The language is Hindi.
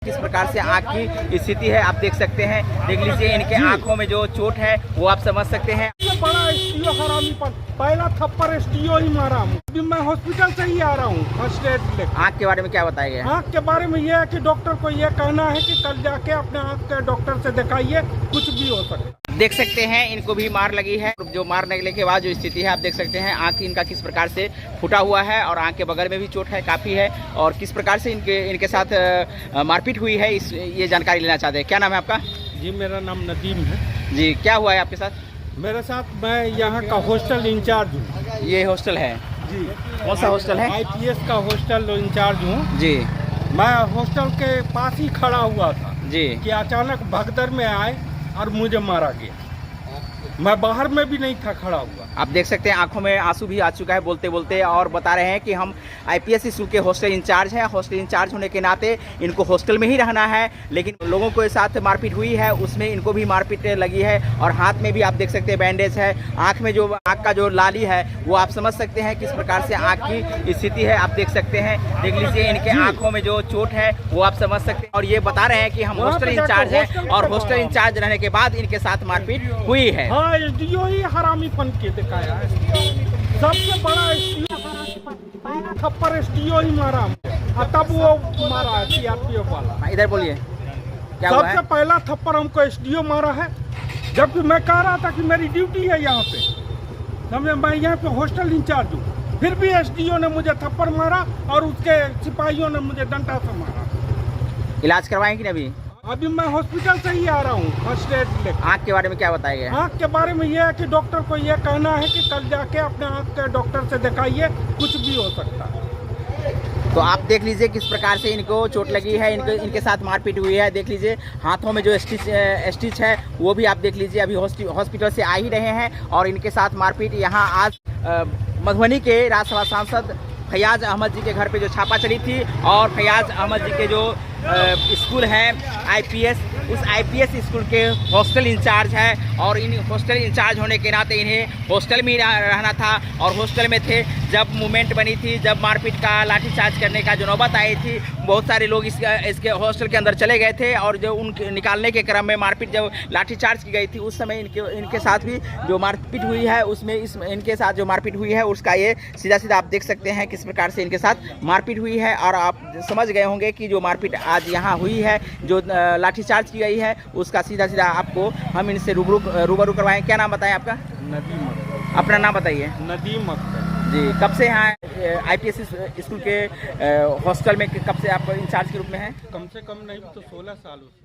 किस प्रकार से आंख की स्थिति है आप देख सकते हैं। देख लीजिए इनके आंखों में जो चोट है वो आप समझ सकते हैं। बड़ा एसटीओ हरामीपन, पहला थप्पड़ एसटीओ ही मारा हूँ। अभी मैं हॉस्पिटल से ही आ रहा हूँ फर्स्ट एड लेकर। आंख के बारे में क्या बताया गया? आँख के बारे में यह है कि डॉक्टर को यह कहना है कि कल जाके अपने आँख के डॉक्टर से दिखाइए, कुछ भी हो सकता है। देख सकते हैं इनको भी मार लगी है। जो मार लगने के बाद जो स्थिति है आप देख सकते हैं। आंख इनका किस प्रकार से फूटा हुआ है और आंख के बगल में भी चोट है काफ़ी है, और किस प्रकार से इनके साथ मारपीट हुई है ये जानकारी लेना चाहते हैं। क्या नाम है आपका? जी मेरा नाम नदीम है। जी, क्या हुआ है आपके साथ? मेरे साथ मैं यहाँ का हॉस्टल इंचार्ज हूँ। ये हॉस्टल है जी। कौन सा हॉस्टल है? IPS का हॉस्टल इंचार्ज हूँ जी। मैं हॉस्टल के पास ही खड़ा हुआ था जी। कि अचानक भगदड़ में आए और मुझे मारा गया। मैं बाहर में भी नहीं था खड़ा हुआ। आप देख सकते हैं आंखों में आंसू भी आ चुका है बोलते बोलते, और बता रहे हैं कि हम IPS स्कूल के हॉस्टल इंचार्ज हैं। हॉस्टल इंचार्ज होने के नाते इनको हॉस्टल में ही रहना है, लेकिन लोगों के साथ मारपीट हुई है उसमें इनको भी मारपीट लगी है। और हाथ में भी आप देख सकते हैं बैंडेज है। आँख में जो आँख का जो लाली है वो आप समझ सकते हैं किस प्रकार से आँख की स्थिति है आप देख सकते हैं। देख लीजिए इनके आँखों में जो चोट है वो आप समझ सकते हैं। और ये बता रहे हैं कि हम हॉस्टल इंचार्ज हैं और हॉस्टल इंचार्ज रहने के बाद इनके साथ मारपीट हुई है। हाँ, एसडीओ ही हरामीपन के दिखाया है। सबसे बड़ा एसडीओ हरामीपन, पहला थप्पड़ एसडीओ ही मारा हमको, तब वो मारा है CRPF वाला। इधर बोलिए क्या हुआ है? सबसे पहला थप्पड़ हमको एसडीओ मारा है, जबकि मैं कह रहा था कि मेरी ड्यूटी है यहाँ पे, समझे। मैं यहाँ पे हॉस्टल इंचार्ज हूँ, फिर भी एसडीओ ने मुझे थप्पड़ मारा और उसके सिपाहियों ने मुझे डंडा से मारा। इलाज करवाएं कि नहीं अभी? अभी मैं हॉस्पिटल से ही आ रहा हूँ फर्स्ट एड लेकर। आँख के बारे में क्या बताया गया? आँख के बारे में यह है कि डॉक्टर को यह कहना है कि कल जाके अपने आँख के डॉक्टर से दिखाइए, कुछ भी हो सकता है। तो आप देख लीजिए किस प्रकार से इनको चोट लगी है, इनके साथ मारपीट हुई है। देख लीजिए हाथों में जो स्टिच है वो भी आप देख लीजिए। अभी हॉस्पिटल से आ ही रहे हैं और इनके साथ मारपीट। यहाँ आज मधुबनी के राज्यसभा सांसद फैयाज अहमद जी के घर पे जो छापा चली थी, और फैयाज अहमद जी के जो स्कूल है IPS, उस IPS स्कूल के हॉस्टल इंचार्ज है। और इन हॉस्टल इंचार्ज होने के नाते इन्हें हॉस्टल में रहना था और हॉस्टल में थे जब मूवमेंट बनी थी, जब मारपीट का लाठीचार्ज करने का जो नौबत आई थी। बहुत सारे लोग इसके हॉस्टल के अंदर चले गए थे, और जो उनके निकालने के क्रम में मारपीट जब लाठीचार्ज की गई थी उस समय इनके साथ भी जो मारपीट हुई है उसमें इनके साथ जो मारपीट हुई है उसका ये सीधा सीधा आप देख सकते हैं किस प्रकार से इनके साथ मारपीट हुई है। और आप समझ गए होंगे कि जो मारपीट आज यहाँ हुई है, जो लाठीचार्ज की गई है, उसका सीधा सीधा आपको हम इनसे रूबरू करवाएं। क्या नाम बताएं आपका? नदीम अख्तर। अपना नाम बताइए। नदीम अख्तर जी। कब से यहाँ IPS स्कूल के हॉस्टल में कब से आप इंचार्ज के रूप में हैं? कम से कम नहीं तो 16 सालों से।